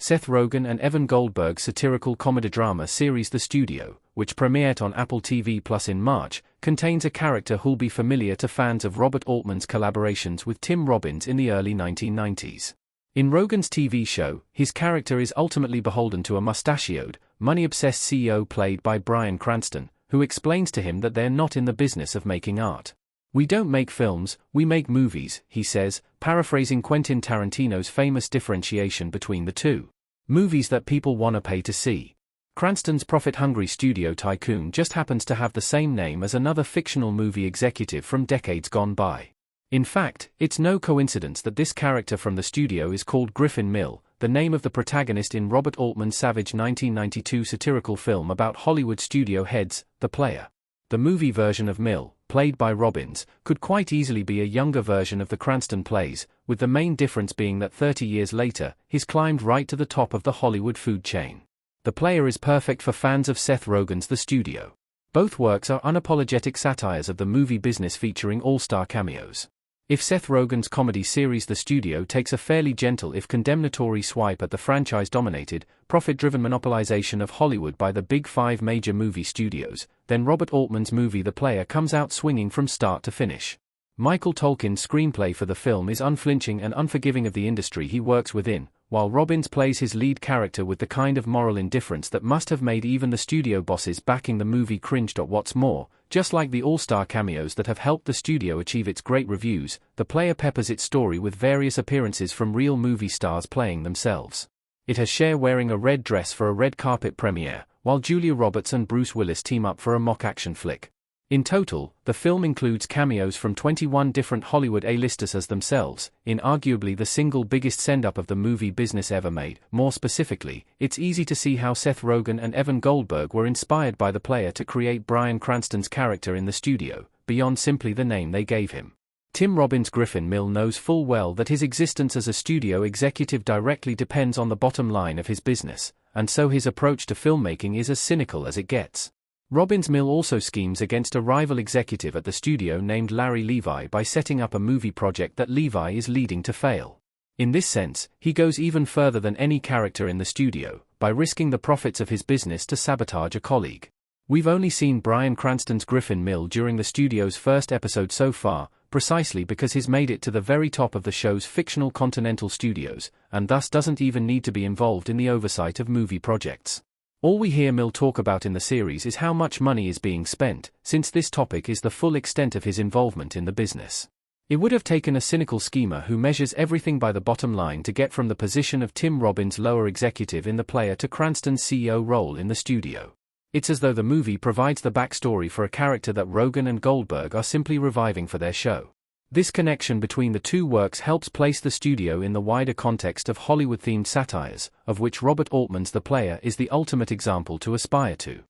Seth Rogen and Evan Goldberg's satirical comedy-drama series The Studio, which premiered on Apple TV Plus in March, contains a character who'll be familiar to fans of Robert Altman's collaborations with Tim Robbins in the early 1990s. In Rogen's TV show, his character is ultimately beholden to a mustachioed, money-obsessed CEO played by Bryan Cranston, who explains to him that they're not in the business of making art. "We don't make films, we make movies," he says, paraphrasing Quentin Tarantino's famous differentiation between the two. Movies that people wanna pay to see. Cranston's profit-hungry studio tycoon just happens to have the same name as another fictional movie executive from decades gone by. In fact, it's no coincidence that this character from the studio is called Griffin Mill, the name of the protagonist in Robert Altman's savage 1992 satirical film about Hollywood studio heads, The Player. The movie version of Mill, played by Robbins, could quite easily be a younger version of the Cranston plays, with the main difference being that 30 years later, he's climbed right to the top of the Hollywood food chain. The Player is perfect for fans of Seth Rogen's The Studio. Both works are unapologetic satires of the movie business featuring all-star cameos. If Seth Rogen's comedy series The Studio takes a fairly gentle if condemnatory swipe at the franchise-dominated, profit-driven monopolization of Hollywood by the big five major movie studios, then Robert Altman's movie The Player comes out swinging from start to finish. Michael Tolkin's screenplay for the film is unflinching and unforgiving of the industry he works within, while Robbins plays his lead character with the kind of moral indifference that must have made even the studio bosses backing the movie cringe. What's more, just like the all-star cameos that have helped the studio achieve its great reviews, The Player peppers its story with various appearances from real movie stars playing themselves. It has Cher wearing a red dress for a red carpet premiere, while Julia Roberts and Bruce Willis team up for a mock action flick. In total, the film includes cameos from 21 different Hollywood A-listers as themselves, in arguably the single biggest send-up of the movie business ever made. More specifically, it's easy to see how Seth Rogen and Evan Goldberg were inspired by The Player to create Bryan Cranston's character in The Studio, beyond simply the name they gave him. Tim Robbins' Griffin Mill knows full well that his existence as a studio executive directly depends on the bottom line of his business, and so his approach to filmmaking is as cynical as it gets. Robbins' Mill also schemes against a rival executive at the studio named Larry Levi by setting up a movie project that Levi is leading to fail. In this sense, he goes even further than any character in the studio, by risking the profits of his business to sabotage a colleague. We've only seen Bryan Cranston's Griffin Mill during the studio's first episode so far, precisely because he's made it to the very top of the show's fictional Continental Studios, and thus doesn't even need to be involved in the oversight of movie projects. All we hear Mill talk about in the series is how much money is being spent, since this topic is the full extent of his involvement in the business. It would have taken a cynical schemer who measures everything by the bottom line to get from the position of Tim Robbins' lower executive in The Player to Cranston's CEO role in The Studio. It's as though the movie provides the backstory for a character that Rogen and Goldberg are simply reviving for their show. This connection between the two works helps place The Studio in the wider context of Hollywood-themed satires, of which Robert Altman's The Player is the ultimate example to aspire to.